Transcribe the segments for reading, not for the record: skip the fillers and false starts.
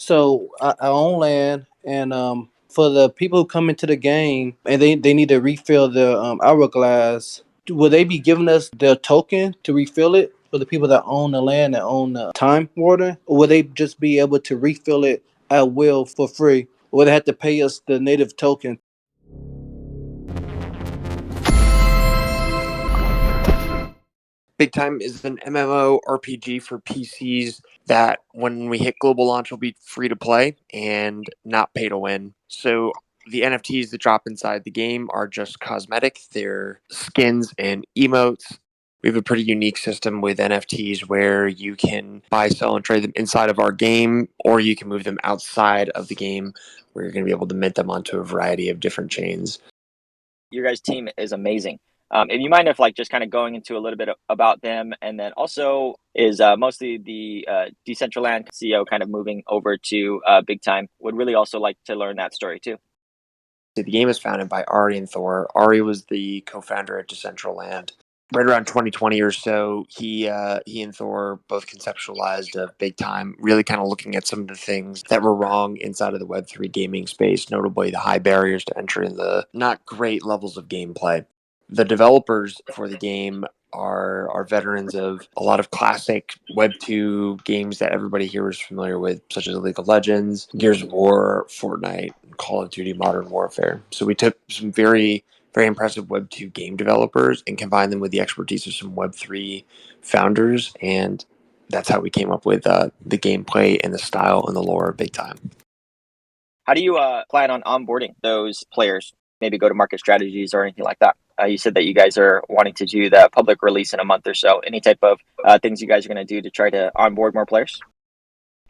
So I own land, and for the people who come into the game and they need to refill their hourglass, will they be giving us their token to refill it for the people that own the land and own the time warden, or will they just be able to refill it at will for free? Or will they have to pay us the native token? BigTime is an MMO RPG for PCs that, when we hit global launch, will be free to play and not pay to win. So the NFTs that drop inside the game are just cosmetic. They're skins and emotes. We have a pretty unique system with NFTs where you can buy, sell, and trade them inside of our game, or you can move them outside of the game where you're going to be able to mint them onto a variety of different chains. Your guys' team is amazing. If you mind if just kind of going into a little bit about them, and then also is mostly the Decentraland CEO kind of moving over to BigTime. Would really also like to learn that story too. The game was founded by Ari and Thor. Ari was the co-founder at Decentraland. Right around 2020 or so, he and Thor both conceptualized a BigTime, really kind of looking at some of the things that were wrong inside of the Web3 gaming space, notably the high barriers to entry and the not great levels of gameplay. The developers for the game are veterans of a lot of classic Web 2 games that everybody here is familiar with, such as League of Legends, Gears of War, Fortnite, Call of Duty Modern Warfare. So we took some very impressive Web 2 game developers and combined them with the expertise of some Web 3 founders, and that's how we came up with the gameplay and the style and the lore of BigTime. How do you plan on onboarding those players? Maybe go-to-market strategies or anything like that? You said that you guys are wanting to do the public release in a month or so. Any type of things you guys are going to do to try to onboard more players?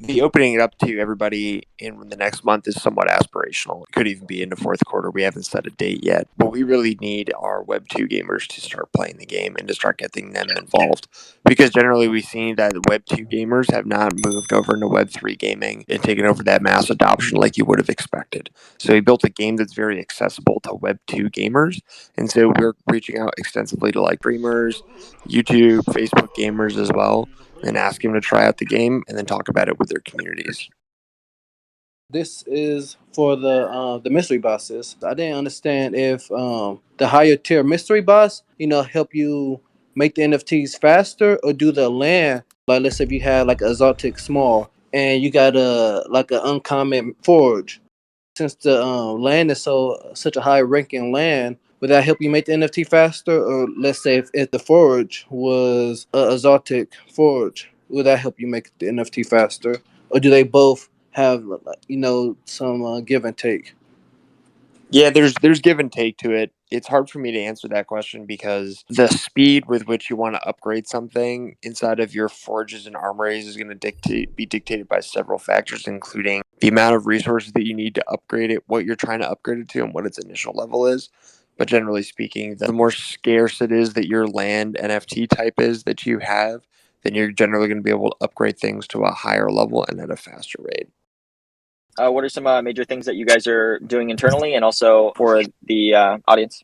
The opening it up to everybody in the next month is somewhat aspirational. It could even be into fourth quarter. We haven't set a date yet. What we really need are Web 2 gamers to start playing the game and to start getting them involved. Because generally we've seen that Web 2 gamers have not moved over into Web 3 gaming and taken over that mass adoption like you would have expected. So we built a game that's very accessible to Web 2 gamers. And so we're reaching out extensively to streamers, YouTube, Facebook gamers as well, and ask them to try out the game and then talk about it with their communities. This is for the mystery bosses. I didn't understand if the higher tier mystery boss, help you make the NFTs faster, or do the land. Like, let's say if you have like a exotic small and you got an uncommon forge. Since the land is such a high ranking land, would that help you make the NFT faster? Or let's say if the forge was a exotic forge, would that help you make the NFT faster? Or do they both have some give and take? Yeah, there's give and take to it. It's hard for me to answer that question because the speed with which you want to upgrade something inside of your forges and armories is going to be dictated by several factors, including the amount of resources that you need to upgrade it, what you're trying to upgrade it to, and what its initial level is. But generally speaking, the more scarce it is that your land NFT type is that you have, then you're generally going to be able to upgrade things to a higher level and at a faster rate. What are some major things that you guys are doing internally and also for the audience?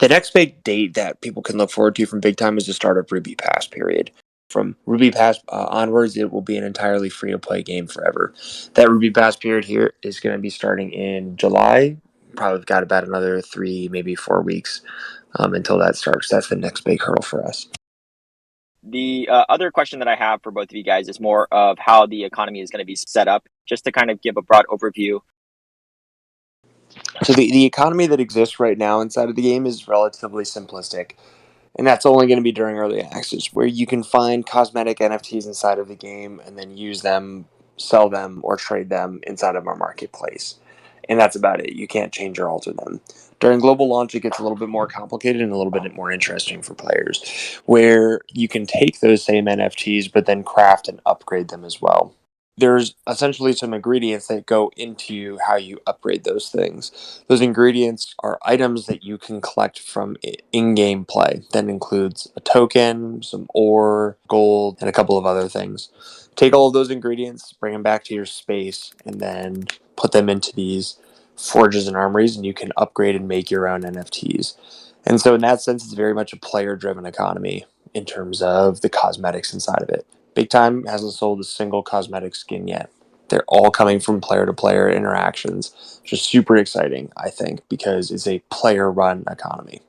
The next big date that people can look forward to from BigTime is the start of Ruby Pass period. From Ruby Pass onwards, it will be an entirely free-to-play game forever. That Ruby Pass period here is going to be starting in July. Probably got about another 3, maybe 4 weeks until that starts. That's the next big hurdle for us. The other question that I have for both of you guys is more of how the economy is going to be set up, just to kind of give a broad overview. So the economy that exists right now inside of the game is relatively simplistic. And that's only going to be during early access, where you can find cosmetic NFTs inside of the game and then use them, sell them, or trade them inside of our marketplace. And that's about it. You can't change or alter them. During global launch, it gets a little bit more complicated and a little bit more interesting for players, where you can take those same NFTs but then craft and upgrade them as well. There's essentially some ingredients that go into how you upgrade those things. Those ingredients are items that you can collect from in-game play. That includes a token, some ore, gold, and a couple of other things. Take all of those ingredients, bring them back to your space, and then put them into these forges and armories, and you can upgrade and make your own NFTs. And so in that sense, it's very much a player-driven economy in terms of the cosmetics inside of it. BigTime hasn't sold a single cosmetic skin yet. They're all coming from player-to-player interactions. Just super exciting, I think, because it's a player-run economy.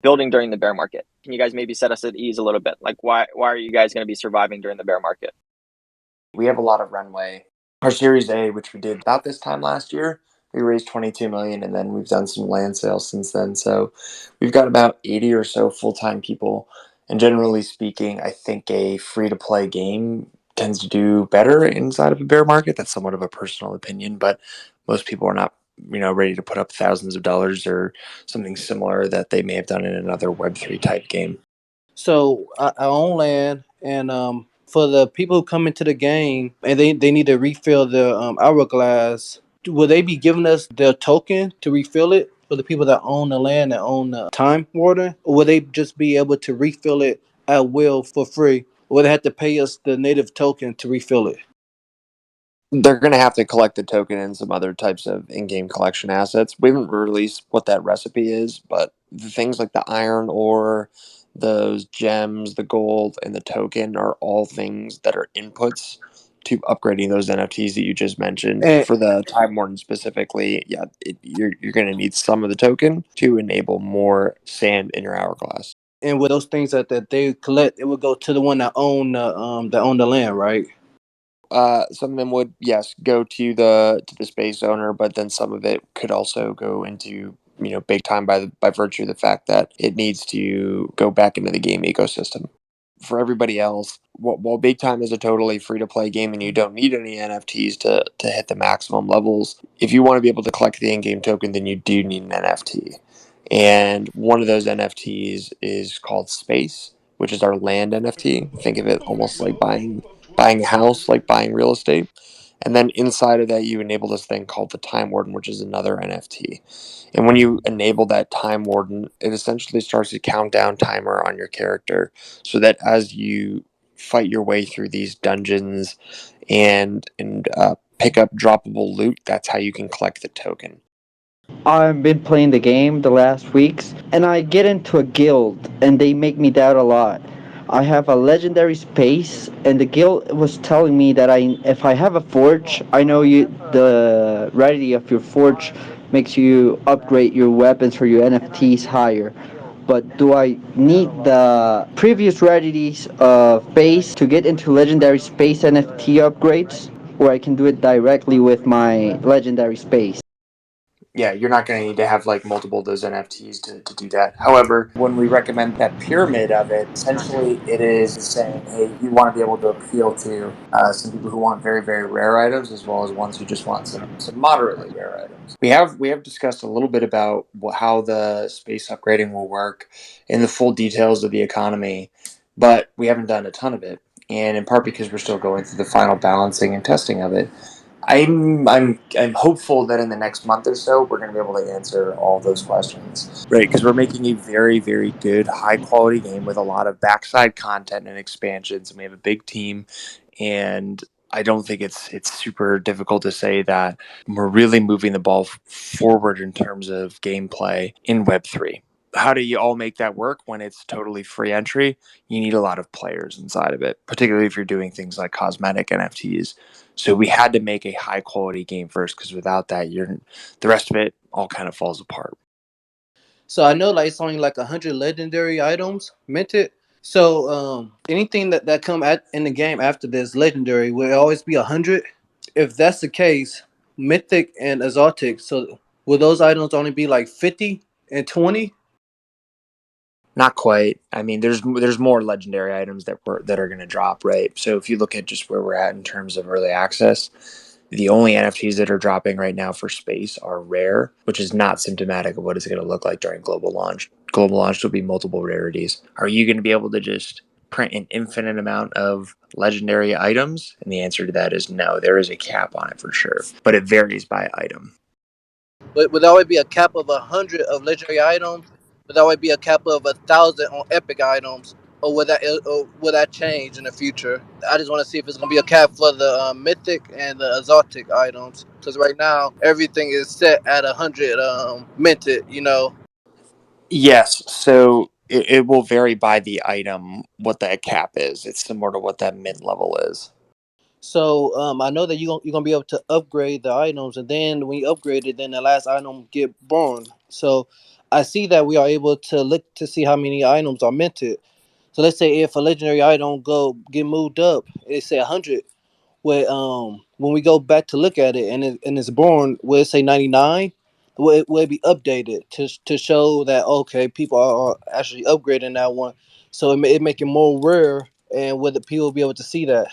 Building during the bear market. Can you guys maybe set us at ease a little bit? Like, why are you guys going to be surviving during the bear market? We have a lot of runway. Our Series A, which we did about this time last year, we raised 22 million, and then we've done some land sales since then. So we've got about 80 or so full-time people. And generally speaking, I think a free-to-play game tends to do better inside of a bear market. That's somewhat of a personal opinion, but most people are not, ready to put up thousands of dollars or something similar that they may have done in another Web3 type game. So I own land, and for the people who come into the game and they need to refill their hourglass, will they be giving us their token to refill it for the people that own the land that own the time warden, or will they just be able to refill it at will for free, or will they have to pay us the native token to refill it? They're going to have to collect the token and some other types of in-game collection assets. We haven't released what that recipe is, but the things like the iron ore, those gems, the gold, and the token are all things that are inputs to upgrading those NFTs that you just mentioned. And For the Time Warden specifically, yeah, you're going to need some of the token to enable more sand in your hourglass. and with those things that they collect, it will go to the one that own the land, right? Some of them would, yes, go to the space owner, but then some of it could also go into big time by virtue of the fact that it needs to go back into the game ecosystem. For everybody else, while Big Time is a totally free to play game and you don't need any NFTs to hit the maximum levels, if you want to be able to collect the in game token, then you do need an NFT. And one of those NFTs is called Space, which is our land NFT. Think of it almost like buying a house, like buying real estate. And then inside of that, you enable this thing called the Time Warden, which is another NFT. And when you enable that Time Warden, it essentially starts a countdown timer on your character so that as you fight your way through these dungeons and pick up droppable loot, that's how you can collect the token. I've been playing the game the last weeks, and I get into a guild, and they make me doubt a lot. I have a legendary space, and the guild was telling me that if I have a forge, I know the rarity of your forge makes you upgrade your weapons or your NFTs higher. But do I need the previous rarities of space to get into legendary space NFT upgrades, or I can do it directly with my legendary space? Yeah, you're not going to need to have like multiple of those NFTs to do that. However, when we recommend that pyramid of it, essentially it is saying, hey, you want to be able to appeal to some people who want very, very rare items as well as ones who just want some moderately rare items. We have discussed a little bit about how the space upgrading will work in the full details of the economy, but we haven't done a ton of it. And in part because we're still going through the final balancing and testing of it. I'm hopeful that in the next month or so we're going to be able to answer all those questions, right? Because we're making a very very good high quality game with a lot of backside content and expansions, and we have a big team, and I don't think it's super difficult to say that we're really moving the ball forward in terms of gameplay in Web3. How do you all make that work when it's totally free entry? You need a lot of players inside of it, particularly if you're doing things like cosmetic NFTs. So we had to make a high quality game first because without that, the rest of it all kind of falls apart. So I know like it's only like 100 legendary items minted. So anything that come at in the game after this legendary will always be 100. If that's the case, mythic and exotic. So will those items only be like 50 and 20? Not quite. I mean, there's more legendary items that are going to drop, right? So if you look at just where we're at in terms of early access, the only NFTs that are dropping right now for space are rare, which is not symptomatic of what it's going to look like during global launch. Global launch will be multiple rarities. Are you going to be able to just print an infinite amount of legendary items? And the answer to that is no. There is a cap on it for sure, but it varies by item. But would always be a cap of 100 of legendary items? Would always be a cap of 1,000 on epic items? Or will that change in the future? I just want to see if it's gonna be a cap for the mythic and the exotic items. Because right now everything is set at 100 minted. Yes, so it will vary by the item what that cap is. It's similar to what that mid level is. So I know that you're gonna be able to upgrade the items, and then when you upgrade it, then the last item get born. So I see that we are able to look to see how many items are minted. So let's say if a legendary item go get moved up, it say 100. Where when we go back to look at it and it's born, will it say 99? Will it be updated to show that okay, people are actually upgrading that one, so it make it more rare, and will the people be able to see that?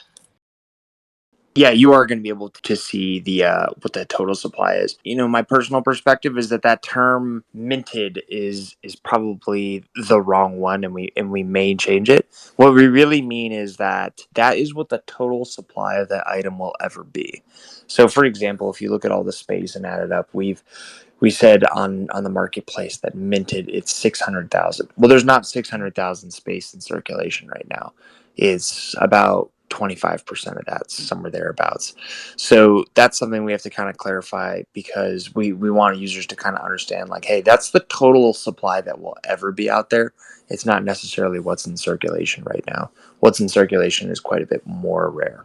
Yeah, you are going to be able to see the what the total supply is. My personal perspective is that that term minted is probably the wrong one, and we may change it. What we really mean is that that is what the total supply of that item will ever be. So, for example, if you look at all the space and add it up, we said on the marketplace that minted it's 600,000. Well, there's not 600,000 space in circulation right now. It's about 25% of that, somewhere thereabouts. So that's something we have to kind of clarify, because we want users to kind of understand, like, hey, that's the total supply that will ever be out there. It's not necessarily what's in circulation right now. What's in circulation is quite a bit more rare.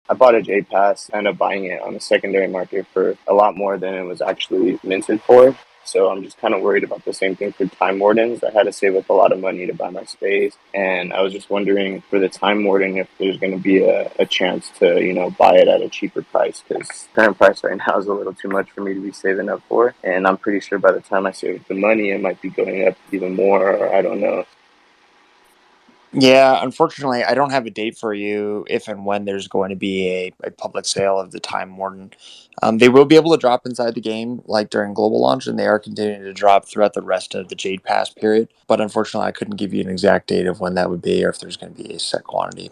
I bought a J Pass, ended up buying it on the secondary market for a lot more than it was actually minted for. So I'm just kind of worried about the same thing for Time Wardens. I had to save up a lot of money to buy my space, and I was just wondering for the Time Warden if there's going to be a chance to buy it at a cheaper price, because current price right now is a little too much for me to be saving up for, and I'm pretty sure by the time I save up the money, it might be going up even more, or I don't know. Yeah, unfortunately, I don't have a date for you if and when there's going to be a public sale of the Time Warden. They will be able to drop inside the game, like during global launch, and they are continuing to drop throughout the rest of the Jade Pass period. But unfortunately, I couldn't give you an exact date of when that would be, or if there's going to be a set quantity.